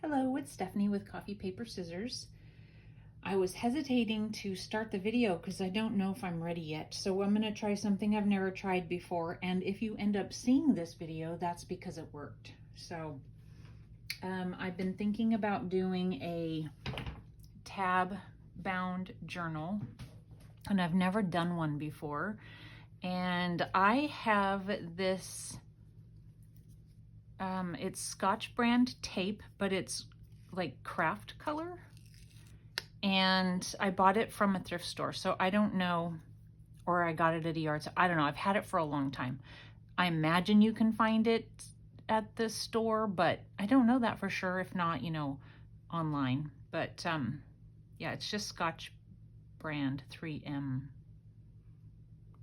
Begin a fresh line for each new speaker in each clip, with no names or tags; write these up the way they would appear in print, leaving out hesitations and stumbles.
Hello, it's Stephanie with Coffee Paper Scissors. I was hesitating to start the video because I don't know if I'm ready yet. So I'm going to try something I've never tried before. And if you end up seeing this video, that's because it worked. So I've been thinking about doing a tab bound journal, and I've never done one before. And I have this it's Scotch brand tape, but it's like craft color, and I bought it from a thrift store, so I don't know, or I got it at a yard sale. I don't know. I've had it for a long time. I imagine you can find it at the store, but I don't know that for sure. If not, you know, online. But yeah, it's just Scotch brand 3M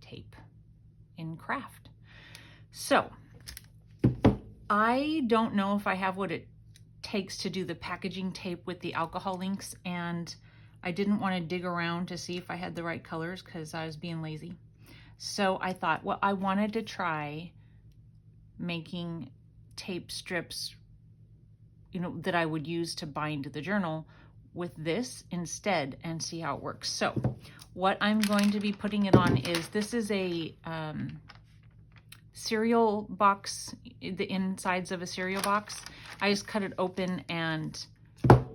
tape in craft. So I don't know if I have what it takes to do the packaging tape with the alcohol inks, and I didn't want to dig around to see if I had the right colors because I was being lazy. So I thought, well, I wanted to try making tape strips, you know, that I would use to bind the journal with this instead and see how it works. So what I'm going to be putting it on is, this is a cereal box, the insides of a cereal box. I just cut it open and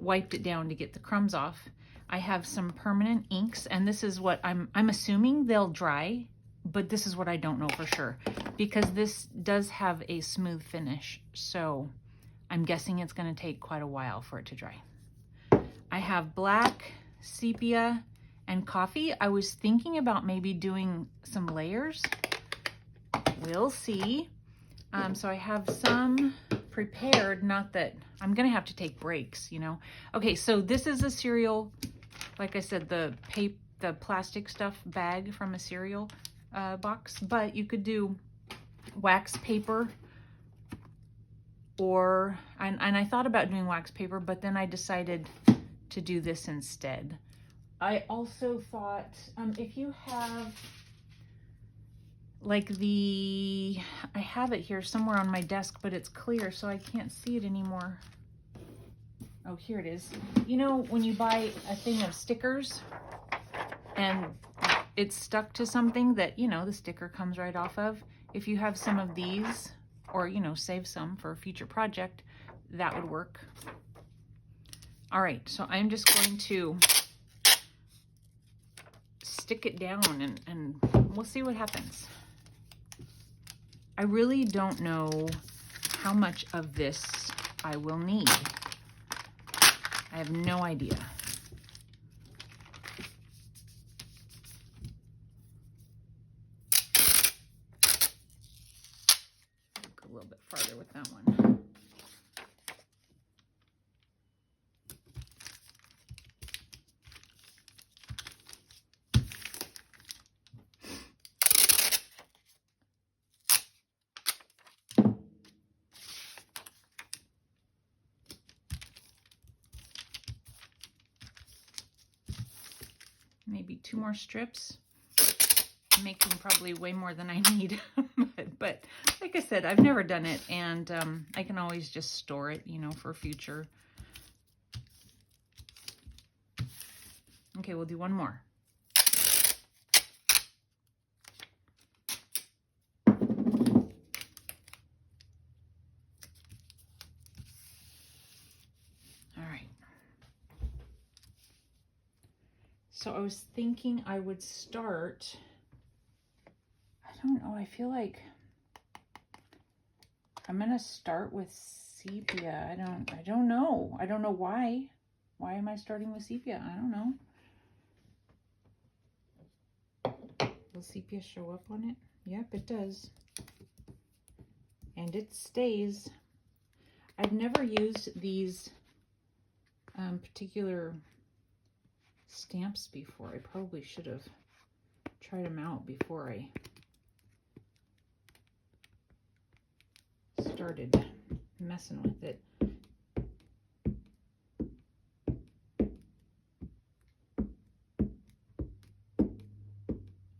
wiped it down to get the crumbs off. I have some permanent inks, and this is what I'm assuming they'll dry, but this is what I don't know for sure, because this does have a smooth finish, so I'm guessing it's going to take quite a while for it to dry. I have black, sepia, and coffee. I was thinking about maybe doing some layers. We'll see. So I have some prepared, not that I'm gonna have to take breaks, you know. Okay, so this is a cereal, like I said, the plastic stuff bag from a cereal box, but you could do wax paper, or, and I thought about doing wax paper, but then I decided to do this instead. I also thought, if you have like I have it here somewhere on my desk, but it's clear, so I can't see it anymore. Oh, here it is. You know, when you buy a thing of stickers and it's stuck to something that, you know, the sticker comes right off of, if you have some of these, or, you know, save some for a future project, that would work. All right, so I'm just going to stick it down and we'll see what happens. I really don't know how much of this I will need. I have no idea. Go a little bit farther with that one. Maybe 2 more strips. I'm making probably way more than I need, but like I said, I've never done it, and I can always just store it, you know, for future. Okay, we'll do one more. So I was thinking I would start, I don't know, I feel like I'm gonna start with sepia. I don't know. I don't know why. Why am I starting with sepia? I don't know. Will sepia show up on it? Yep, it does. And it stays. I've never used these particular stamps before. I probably should have tried them out before I started messing with it.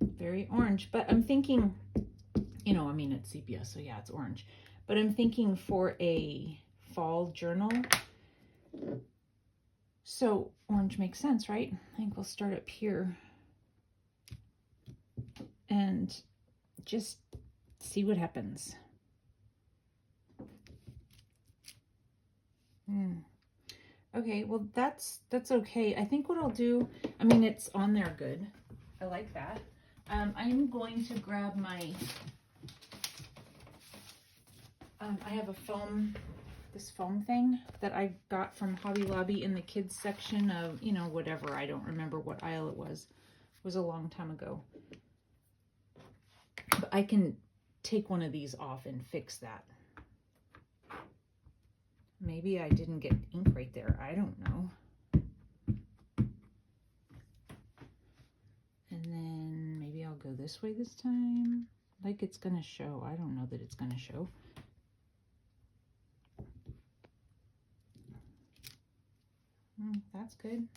Very orange, but I'm thinking, you know, I mean, it's sepia, so yeah, it's orange. But I'm thinking for a fall journal, So orange makes sense, right? I think we'll start up here and just see what happens. Okay, well that's okay. I think what I'll do, I mean, it's on there good. I like that. I'm going to grab my, I have a foam, this foam thing that I got from Hobby Lobby in the kids section of, you know, whatever. I don't remember what aisle it was. It was a long time ago. But I can take one of these off and fix that. Maybe I didn't get ink right there. I don't know. And then maybe I'll go this way this time. Like it's gonna show. I don't know that it's gonna show. That's good.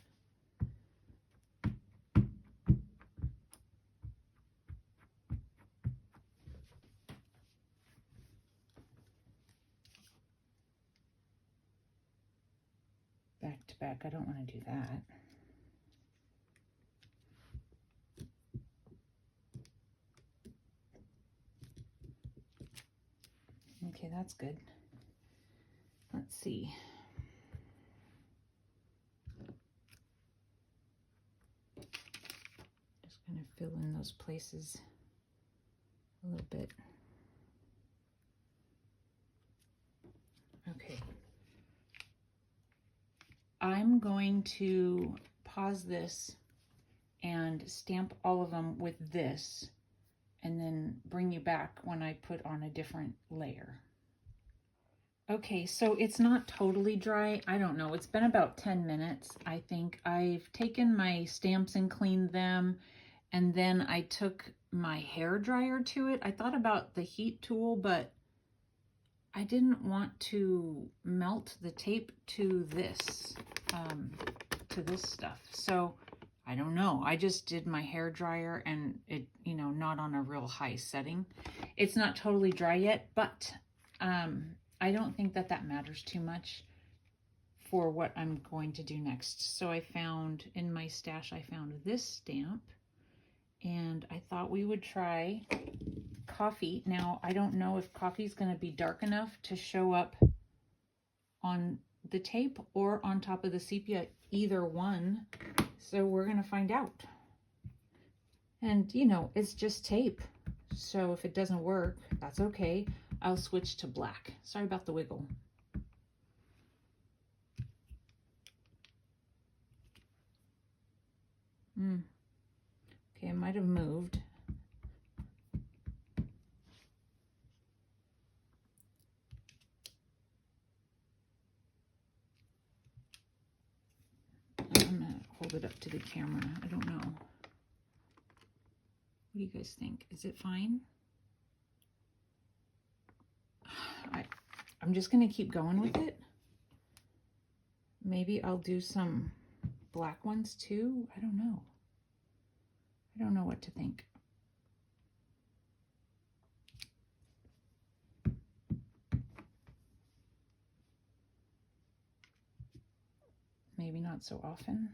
Back to back, I don't want to do that. Okay, that's good. Let's see. Just gonna fill in those places a little bit. Okay. I'm going to pause this and stamp all of them with this, and then bring you back when I put on a different layer. Okay, so it's not totally dry. I don't know. It's been about 10 minutes, I think. I've taken my stamps and cleaned them, and then I took my hair dryer to it. I thought about the heat tool, but I didn't want to melt the tape to this stuff. So I don't know. I just did my hair dryer, and it, you know, not on a real high setting. It's not totally dry yet, but I don't think that matters too much for what I'm going to do next. So I found in my stash, I found this stamp, and I thought we would try coffee. Now, I don't know if coffee is going to be dark enough to show up on the tape or on top of the sepia, either one. So we're going to find out. And, you know, it's just tape. So if it doesn't work, that's okay. I'll switch to black. Sorry about the wiggle. Okay, I might have moved. I'm gonna hold it up to the camera. I don't know. What do you guys think? Is it fine? I'm just gonna keep going with it. Maybe I'll do some black ones too. I don't know. I don't know what to think. Maybe not so often.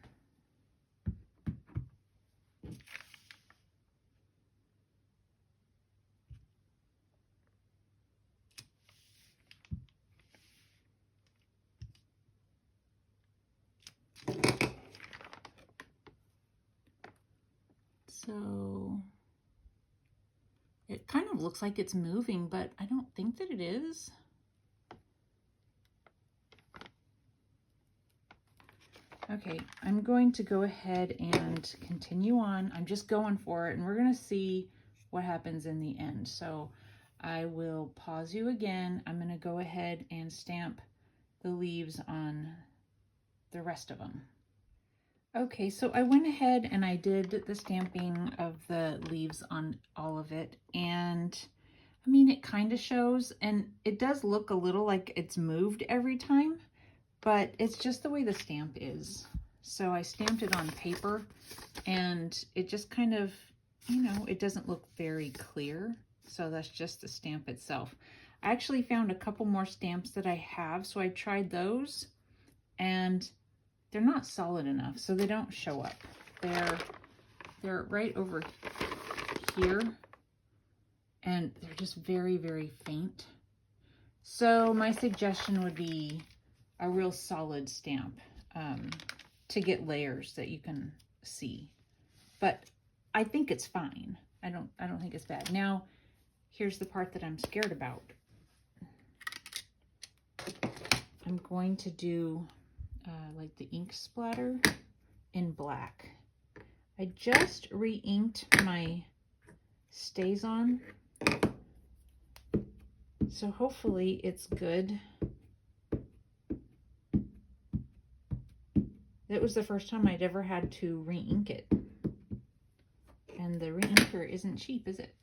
So it kind of looks like it's moving, but I don't think that it is. Okay, I'm going to go ahead and continue on. I'm just going for it, and we're going to see what happens in the end. So I will pause you again. I'm going to go ahead and stamp the leaves on the rest of them. Okay, so I went ahead and I did the stamping of the leaves on all of it, and I mean, it kind of shows, and it does look a little like it's moved every time, but it's just the way the stamp is. So I stamped it on paper, and it just kind of, you know, it doesn't look very clear. So that's just the stamp itself. I actually found a couple more stamps that I have, so I tried those, and they're not solid enough, so they don't show up. They're right over here, and they're just very, very faint. So my suggestion would be a real solid stamp to get layers that you can see. But I think it's fine. I don't think it's bad. Now, here's the part that I'm scared about. I'm going to do like the ink splatter in black. I just re-inked my StazOn, so hopefully it's good. That was the first time I'd ever had to re-ink it. And the re-inker isn't cheap, is it?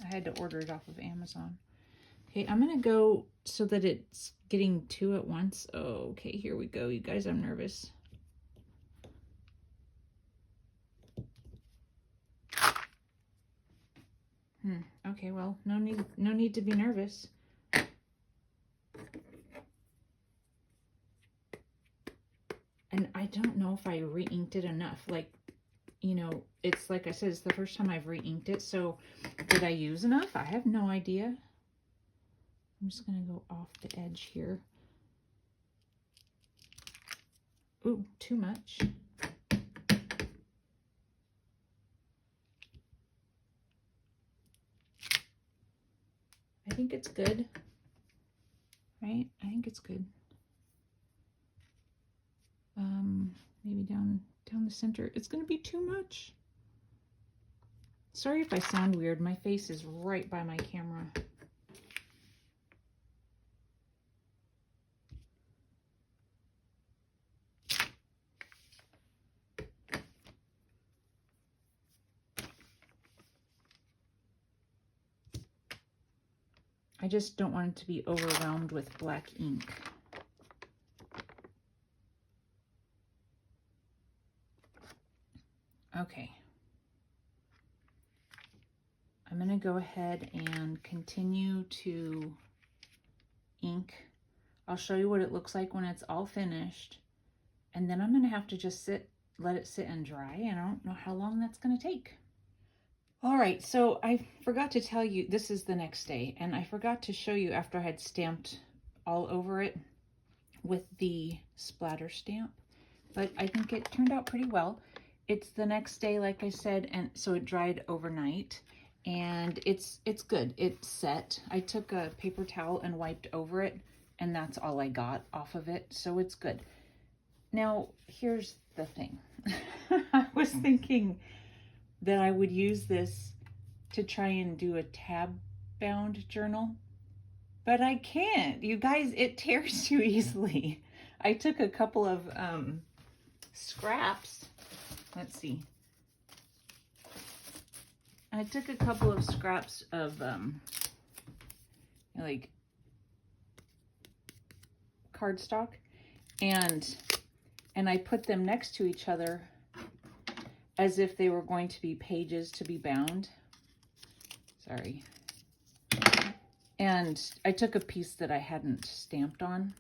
I had to order it off of Amazon. Okay, I'm gonna go so that it's getting two at once. Oh, okay, here we go, you guys, I'm nervous. Okay, well, no need to be nervous. And I don't know if I re-inked it enough. Like, you know, it's like I said, it's the first time I've re-inked it. So did I use enough? I have no idea. I'm just going to go off the edge here. Ooh, too much. I think it's good. Right? I think it's good. Maybe down the center. It's going to be too much. Sorry if I sound weird. My face is right by my camera. I just don't want it to be overwhelmed with black ink. Okay. I'm going to go ahead and continue to ink. I'll show you what it looks like when it's all finished. And then I'm going to have to just let it sit and dry. And I don't know how long that's going to take. All right, so I forgot to tell you, this is the next day, and I forgot to show you after I had stamped all over it with the splatter stamp, but I think it turned out pretty well. It's the next day, like I said, and so it dried overnight, and it's good. It's set. I took a paper towel and wiped over it, and that's all I got off of it, so it's good. Now, here's the thing. I was thinking that I would use this to try and do a tab bound journal, but I can't. You guys, it tears too easily. I took a couple of scraps. Let's see. I took a couple of scraps of like cardstock, and I put them next to each other as if they were going to be pages to be bound. Sorry. And I took a piece that I hadn't stamped on.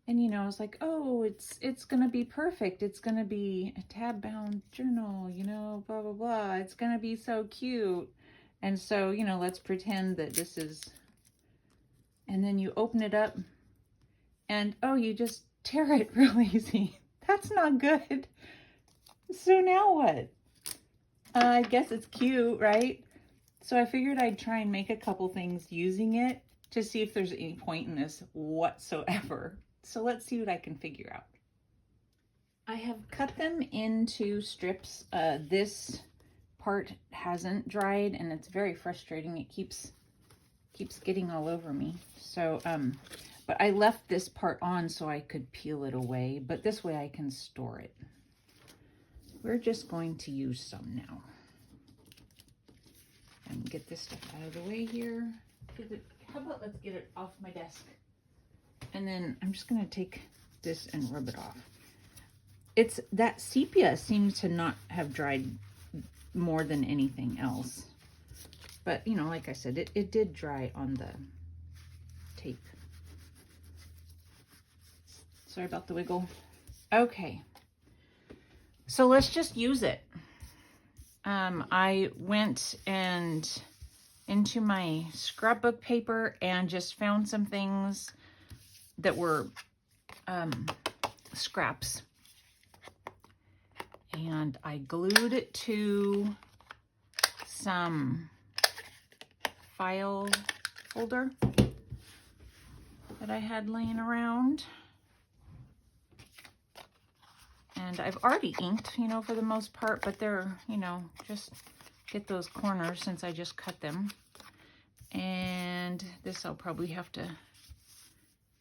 And, you know, I was like, oh, it's going to be perfect. It's going to be a tab bound journal, you know, blah, blah, blah. It's going to be so cute. And so, you know, let's pretend that this is, and then you open it up and, oh, you just tear it real easy. That's not good. So now what? I guess it's cute, right? So I figured I'd try and make a couple things using it to see if there's any point in this whatsoever. So let's see what I can figure out. I have cut them into strips. This part hasn't dried, and it's very frustrating. It keeps getting all over me. So, but I left this part on so I could peel it away, but this way I can store it. We're just going to use some now. And get this stuff out of the way here. How about let's get it off my desk? And then I'm just gonna take this and rub it off. It's that sepia seems to not have dried more than anything else. But, you know, like I said, it did dry on the tape. Sorry about the wiggle. Okay. So let's just use it. I went into my scrapbook paper and just found some things that were scraps. And I glued it to some file folder that I had laying around. And I've already inked, you know, for the most part, but they're, you know, just get those corners since I just cut them. And this I'll probably have to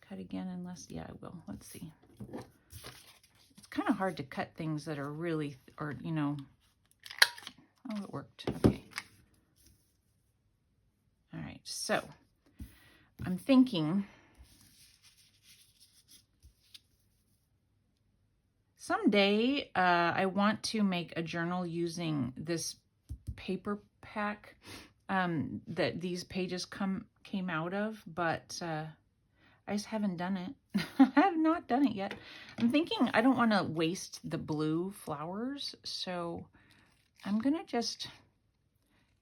cut again unless, yeah, I will. Let's see. It's kind of hard to cut things that are really, or, you know, oh, it worked. Okay. All right, so I'm thinking someday I want to make a journal using this paper pack that these pages came out of, but I just haven't done it. I have not done it yet. I'm thinking I don't want to waste the blue flowers, so I'm gonna just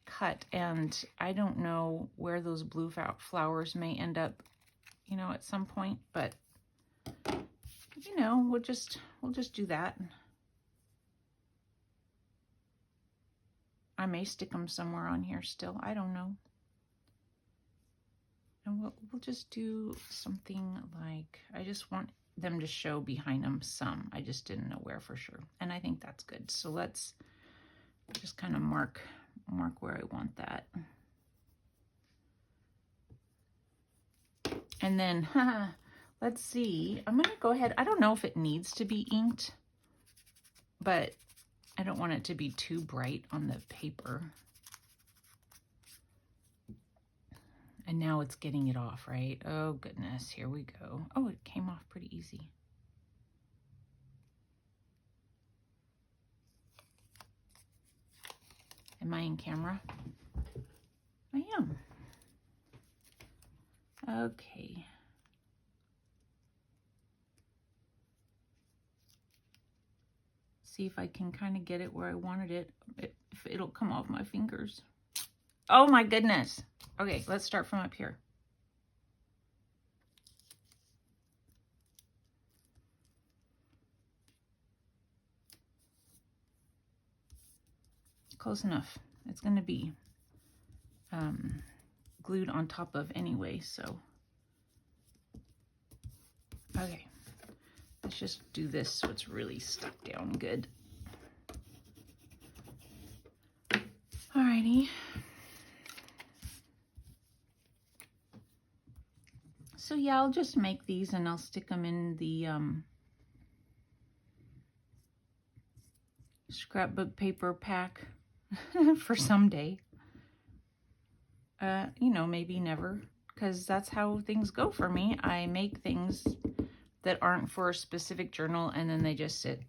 cut, and I don't know where those blue flowers may end up, you know, at some point, but you know, we'll just do that. I may stick them somewhere on here still. I don't know. And we'll just do something like, I just want them to show behind them some. I just didn't know where for sure. And I think that's good. So let's just kind of mark where I want that. And then, let's see, I'm gonna go ahead. I don't know if it needs to be inked, but I don't want it to be too bright on the paper. And now it's getting it off, right? Oh goodness, here we go. Oh, it came off pretty easy. Am I in camera? I am. Okay. See if I can kind of get it where I wanted it. If it'll come off my fingers. Oh my goodness. Okay, let's start from up here. Close enough. It's going to be glued on top of anyway, so. Okay, let's just do this so it's really stuck down good. Alrighty. So yeah, I'll just make these and I'll stick them in the scrapbook paper pack for someday. You know, maybe never, because that's how things go for me. I make things that aren't for a specific journal and then they just sit.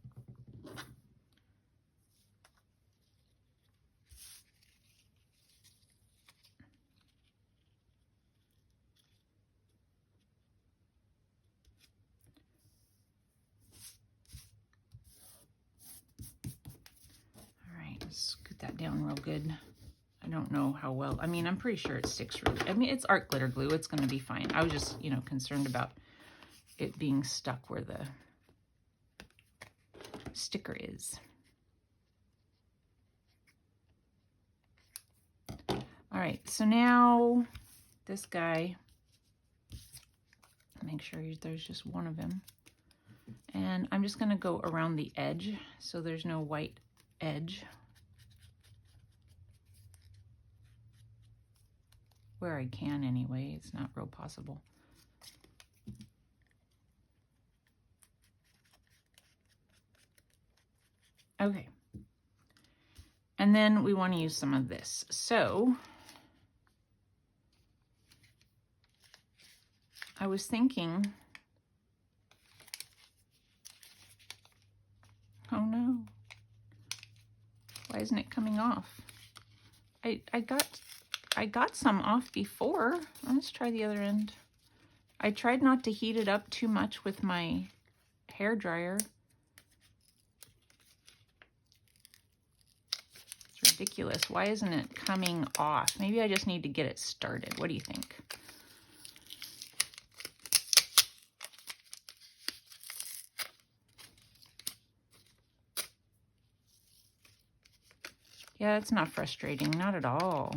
Scoot that down real good. I don't know how well. I mean, I'm pretty sure it sticks really. I mean, it's art glitter glue. It's going to be fine. I was just, you know, concerned about it being stuck where the sticker is. All right, so now this guy, make sure there's just one of him. And I'm just going to go around the edge so there's no white edge. Where I can anyway, it's not real possible. Okay. And then we want to use some of this. So I was thinking, oh no, why isn't it coming off? I got some off before. Let's try the other end. I tried not to heat it up too much with my hair dryer. It's ridiculous. Why isn't it coming off? Maybe I just need to get it started. What do you think? Yeah, it's not frustrating, not at all.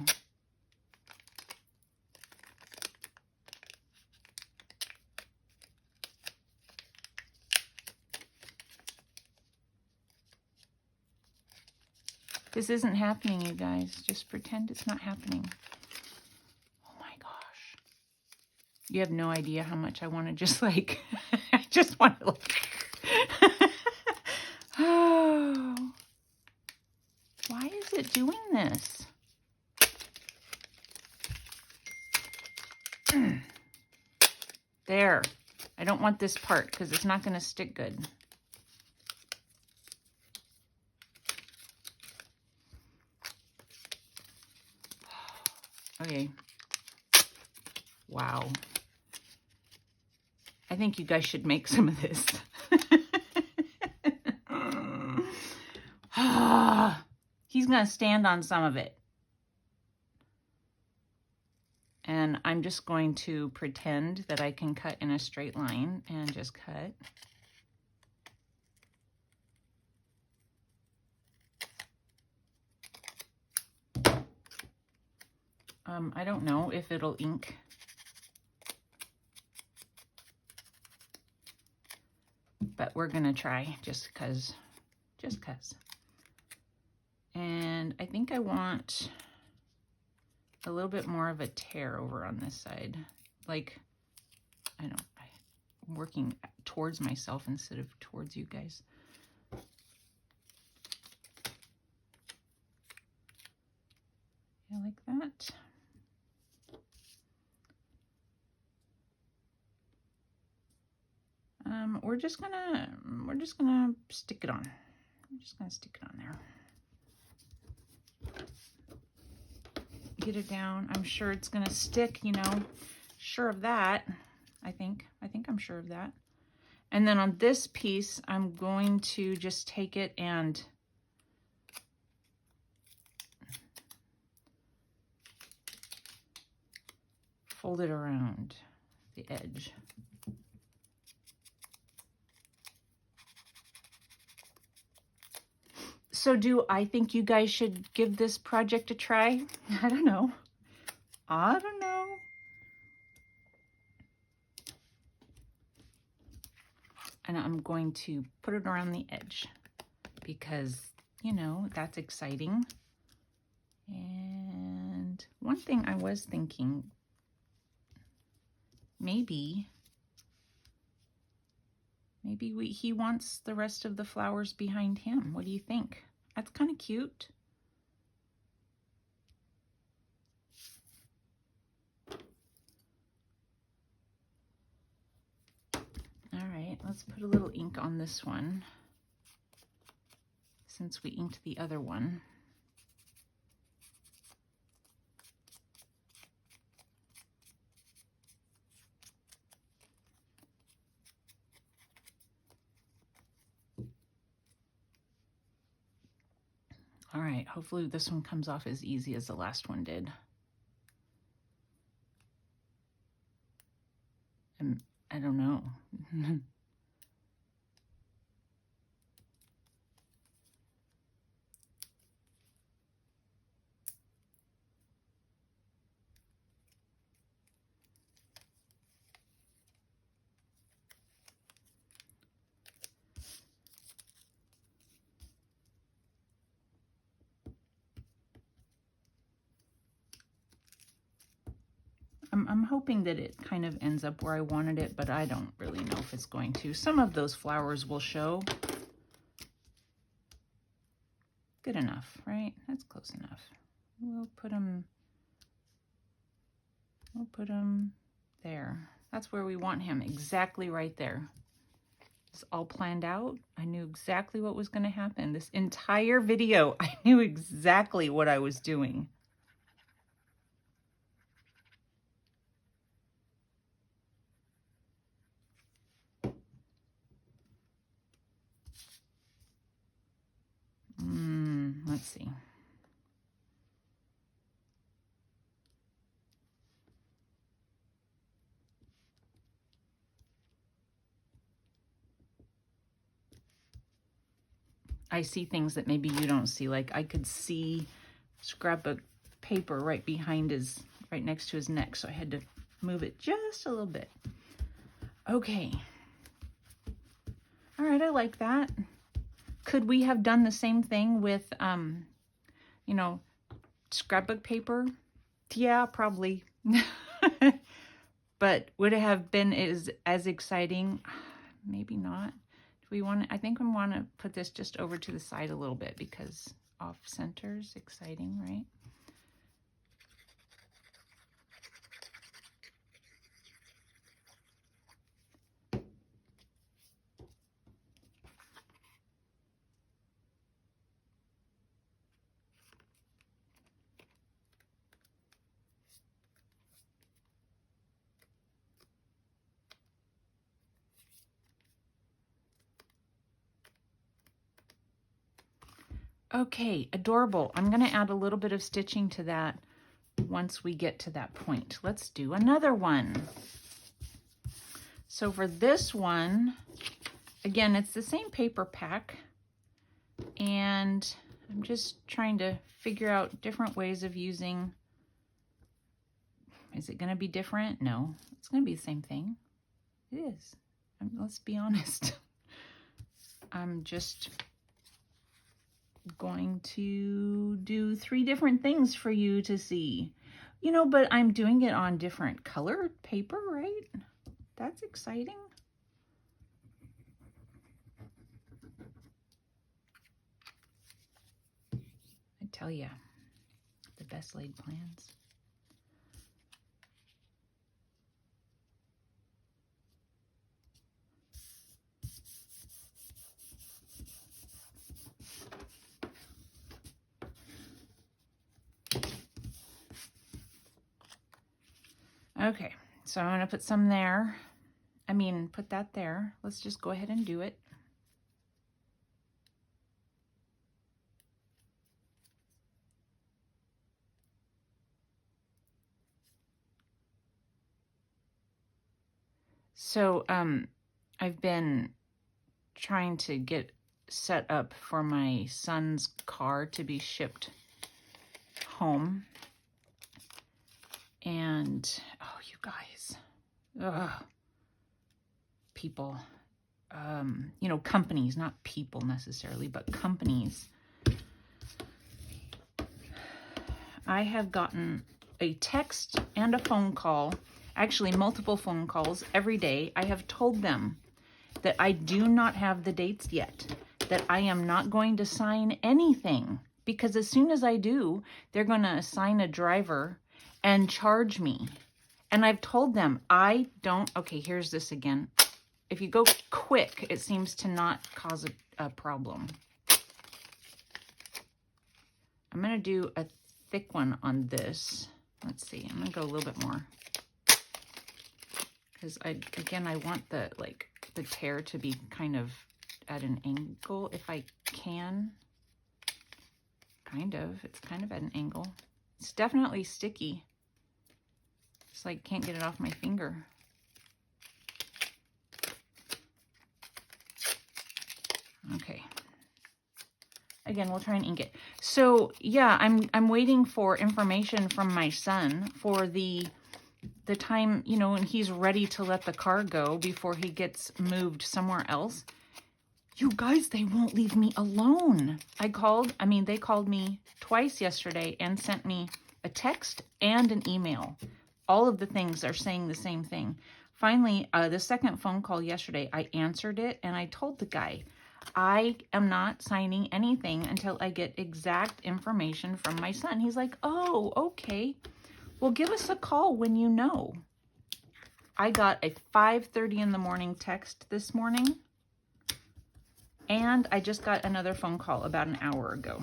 This isn't happening, you guys. Just pretend it's not happening. Oh my gosh. You have no idea how much I want to just like, I just want to like, oh. Why is it doing this? There. I don't want this part because it's not going to stick good. Okay. Wow. I think you guys should make some of this. He's going to stand on some of it. And I'm just going to pretend that I can cut in a straight line and just cut. I don't know if it'll ink. But we're going to try just because. And I think I want a little bit more of a tear over on this side. Like, I'm working towards myself instead of towards you guys. Yeah, like that. We're just gonna stick it on. I'm just gonna stick it on there. Get it down. I'm sure it's gonna stick, you know. Sure of that. I think I'm sure of that. And then on this piece, I'm going to just take it and fold it around the edge. So do I think you guys should give this project a try? I don't know. I don't know. And I'm going to put it around the edge because, you know, that's exciting. And one thing I was thinking, maybe he wants the rest of the flowers behind him. What do you think? That's kind of cute. All right, let's put a little ink on this one since we inked the other one. All right, hopefully this one comes off as easy as the last one did. And I don't know. I'm hoping that it kind of ends up where I wanted it, but I don't really know if it's going to. Some of those flowers will show. Good enough, right? That's close enough. We'll put them there. That's where we want him, exactly right there. It's all planned out. I knew exactly what was going to happen. This entire video, I knew exactly what I was doing. Let's see. I see things that maybe you don't see. Like I could see scrapbook paper right next to his neck. So I had to move it just a little bit. Okay. All right, I like that. Could we have done the same thing with, you know, scrapbook paper? Yeah, probably. But would it have been as exciting? Maybe not. Do we want to, I think we want to put this just over to the side a little bit because off center's exciting, right? Okay, adorable. I'm going to add a little bit of stitching to that once we get to that point. Let's do another one. So for this one, again, it's the same paper pack, and I'm just trying to figure out different ways of using. Is it going to be different? No, it's going to be the same thing. It is. Let's be honest. I'm just going to do 3 different things for you to see. You know, but I'm doing it on different colored paper, right? That's exciting. I tell you, the best laid plans. Okay, so I'm going to put some there. Put that there. Let's just go ahead and do it. So, I've been trying to get set up for my son's car to be shipped home. And, oh, you guys, people, you know, companies, not people necessarily, but companies. I have gotten a text and a phone call, actually multiple phone calls every day. I have told them that I do not have the dates yet, that I am not going to sign anything, because as soon as I do, they're going to assign a driver and charge me. And I've told them I don't, okay, here's this again. If you go quick, it seems to not cause a problem. I'm going to do a thick one on this. Let's see, I'm going to go a little bit more. Because I want the tear to be kind of at an angle if I can. It's kind of at an angle. It's definitely sticky. It's like can't get it off my finger. Okay. Again, we'll try and ink it. So yeah, I'm waiting for information from my son for the time, you know, when he's ready to let the car go before he gets moved somewhere else. You guys, they won't leave me alone. They called me twice yesterday and sent me a text and an email. All of the things are saying the same thing. Finally, the second phone call yesterday, I answered it and I told the guy, I am not signing anything until I get exact information from my son. He's like, oh, okay. Well, give us a call when you know. I got a 5:30 in the morning text this morning, and I just got another phone call about an hour ago.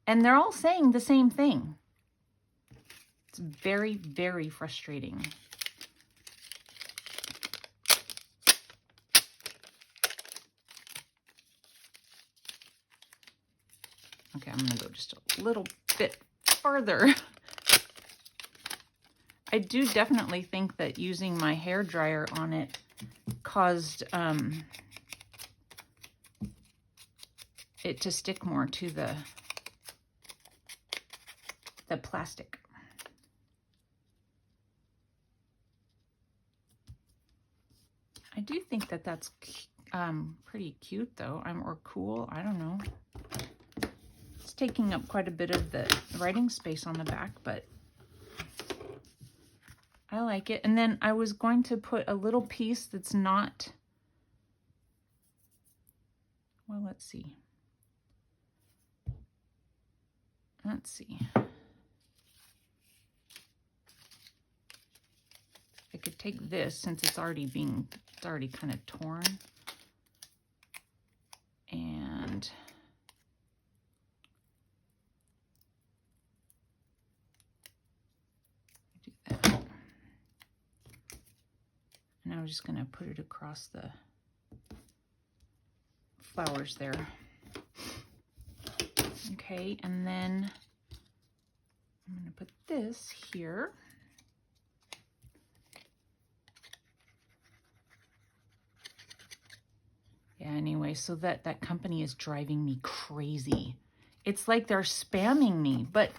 And they're all saying the same thing. It's very, very frustrating. Okay, I'm gonna go just a little bit farther. I do definitely think that using my hair dryer on it caused it to stick more to the plastic. I do think that that's pretty cute though, or cool, I don't know. It's taking up quite a bit of the writing space on the back, but I like it. And then I was going to put a little piece that's not, well, let's see. Let's see. I could take this since it's already kind of torn. And do that. And I'm just going to put it across the flowers there. Okay, and then I'm going to put this here. Yeah, anyway, so that company is driving me crazy. It's like they're spamming me, but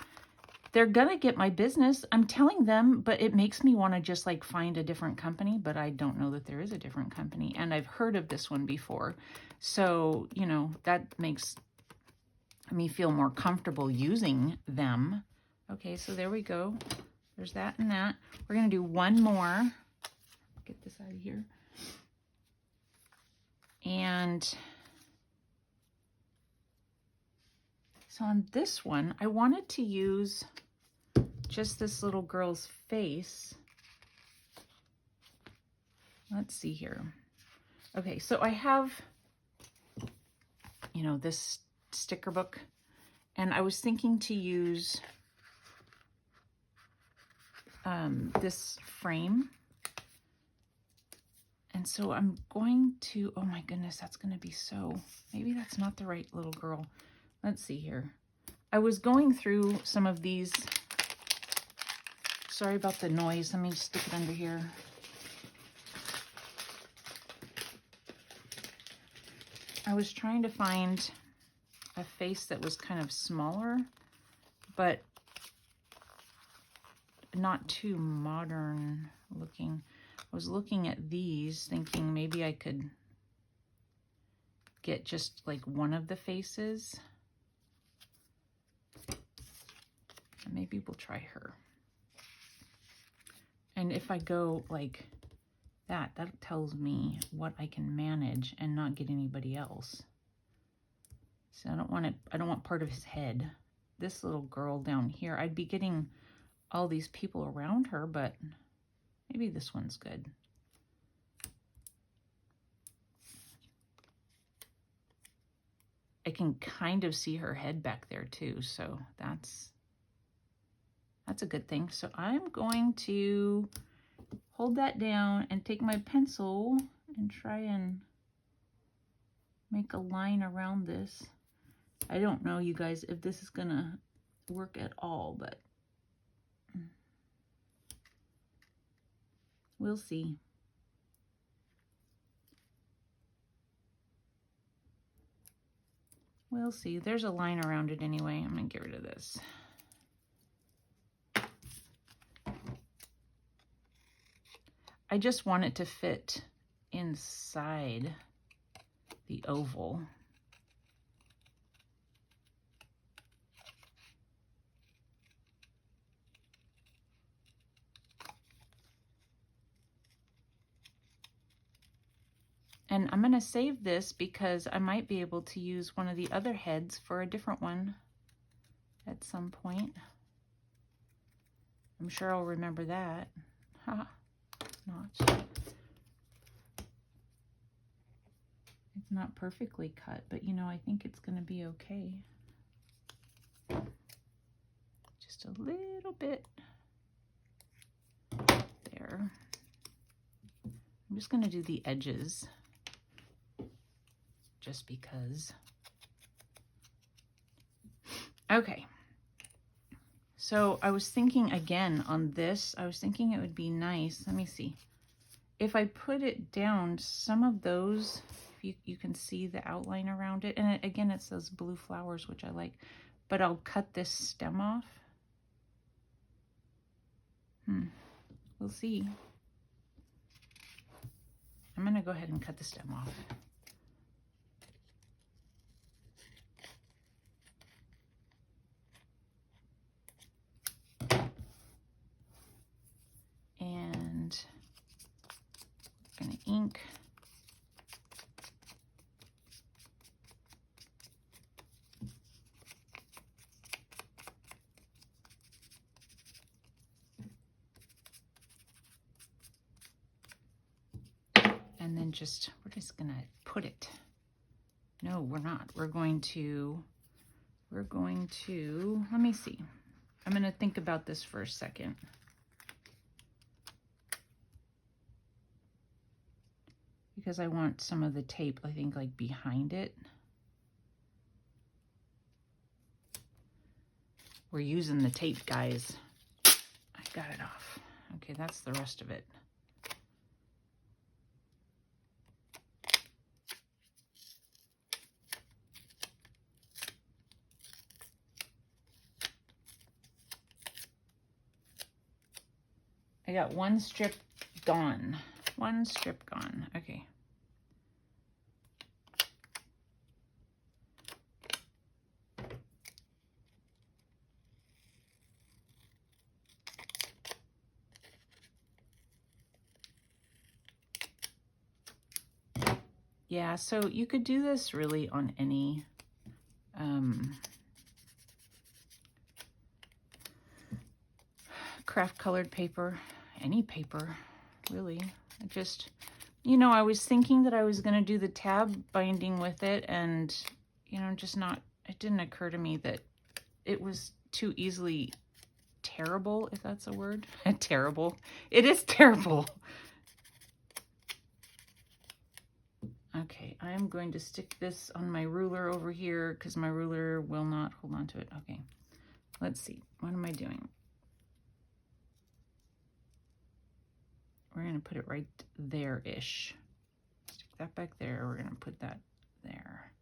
they're gonna get my business. I'm telling them, but it makes me want to just like find a different company, but I don't know that there is a different company. And I've heard of this one before. So, you know, that makes me feel more comfortable using them. Okay, so there we go. There's that and that. We're gonna do one more. Get this out of here. And so on this one, I wanted to use just this little girl's face. Let's see here. Okay, so I have, you know, this sticker book, and I was thinking to use this frame. And so I'm going to, oh my goodness, that's going to be so, maybe that's not the right little girl. Let's see here. I was going through some of these. Sorry about the noise. Let me stick it under here. I was trying to find a face that was kind of smaller, but not too modern looking. I was looking at these thinking maybe I could get just like one of the faces. Maybe we'll try her. And if I go like that, that tells me what I can manage and not get anybody else. So I don't want part of his head. This little girl down here, I'd be getting all these people around her, but maybe this one's good. I can kind of see her head back there too, so that's a good thing. So I'm going to hold that down and take my pencil and try and make a line around this. I don't know, you guys, if this is gonna work at all, but we'll see. We'll see. There's a line around it anyway. I'm gonna get rid of this. I just want it to fit inside the oval. And I'm going to save this because I might be able to use one of the other heads for a different one at some point. I'm sure I'll remember that. Ha, not. It's not perfectly cut, but you know, I think it's going to be okay. Just a little bit there. I'm just going to do the edges just because. Okay. So I was thinking again on this, I was thinking it would be nice. Let me see. If I put it down, some of those, you can see the outline around it. And again, it's those blue flowers, which I like. But I'll cut this stem off. We'll see. I'm going to go ahead and cut the stem off. And I'm going to ink. And then we're just gonna put it. No, we're not. We're going to, let me see. I'm gonna think about this for a second. Because I want some of the tape, I think, like behind it. We're using the tape, guys. I got it off. Okay, that's the rest of it. I got one strip gone. One strip gone. Okay. Yeah, so you could do this really on any craft colored paper, any paper, really. I just, you know, I was thinking that I was going to do the tab binding with it, and, you know, it didn't occur to me that it was too easily terrible, if that's a word. Terrible. It is terrible. Okay, I'm going to stick this on my ruler over here because my ruler will not hold on to it. Okay, let's see. What am I doing? We're going to put it right there-ish. Stick that back there. We're going to put that there.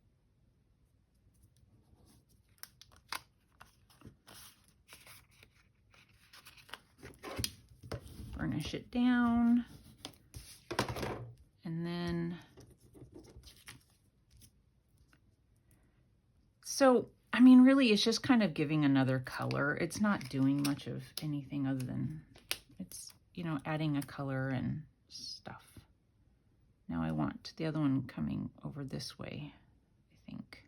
Burnish it down. And then, so, I mean, really, it's just kind of giving another color. It's not doing much of anything other than it's, you know, adding a color and stuff. Now I want the other one coming over this way, I think.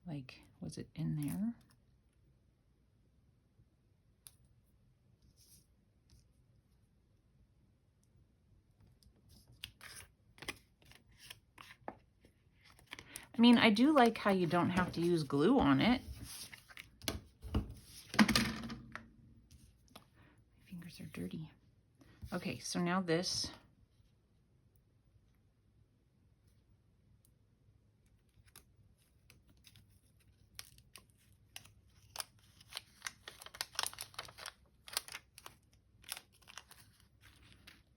Like, was it in there? I mean, I do like how you don't have to use glue on it. My fingers are dirty. Okay, so now this.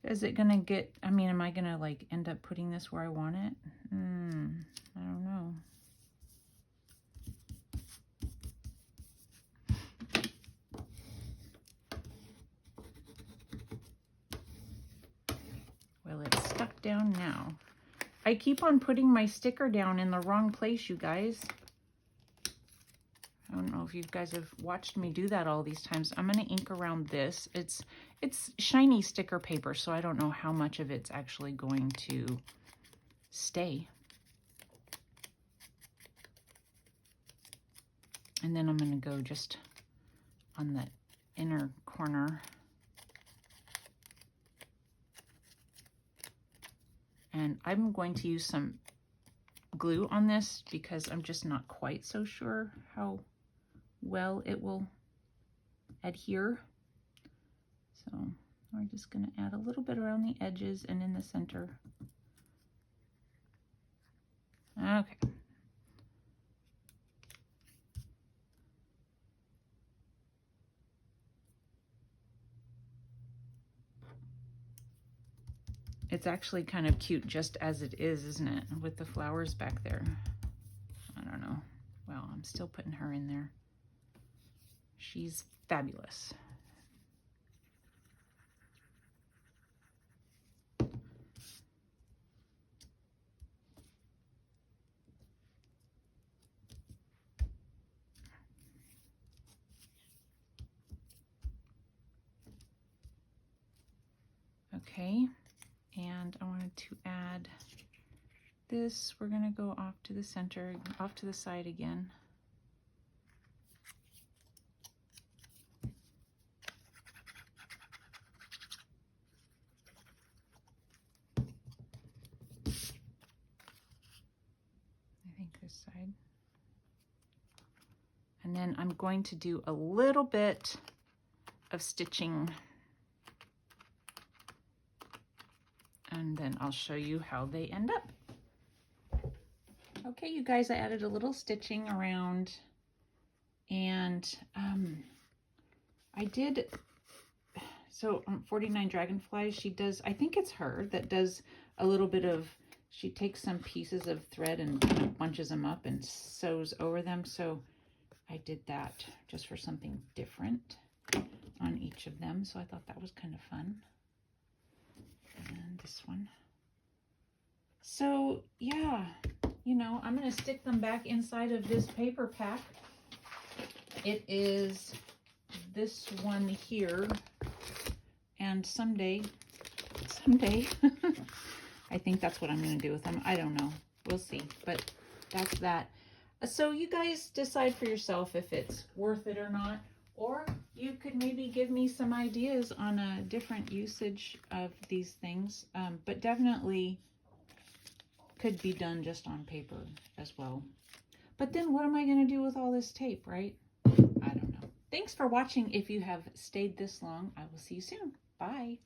Is it gonna get, I mean, am I gonna like end up putting this where I want it? I don't know. Well, it's stuck down now. I keep on putting my sticker down in the wrong place, you guys. I don't know if you guys have watched me do that all these times. I'm going to ink around this. It's shiny sticker paper, so I don't know how much of it's actually going to stay. And then I'm going to go just on the inner corner. And I'm going to use some glue on this because I'm just not quite so sure how well it will adhere. So We're just going to add a little bit around the edges and in the center. Okay. It's actually kind of cute just as it is, isn't it? With the flowers back there. I don't know. Well, I'm still putting her in there. She's fabulous. Okay, and I wanted to add this. We're going to go off to the center, off to the side again. I think this side. And then I'm going to do a little bit of stitching. And then I'll show you how they end up. Okay, you guys, I added a little stitching around, and I did, so on 49 Dragonflies, she does, I think it's her that does a little bit of, she takes some pieces of thread and kind of bunches them up and sews over them. So I did that just for something different on each of them. So I thought that was kind of fun. And this one. So yeah, you know, I'm going to stick them back inside of this paper pack. It is this one here, and someday I think that's what I'm going to do with them. I don't know, we'll see, but that's that. So you guys decide for yourself if it's worth it or not, or you could maybe give me some ideas on a different usage of these things, but definitely could be done just on paper as well. But then what am I going to do with all this tape, right? I don't know. Thanks for watching. If you have stayed this long, I will see you soon. Bye.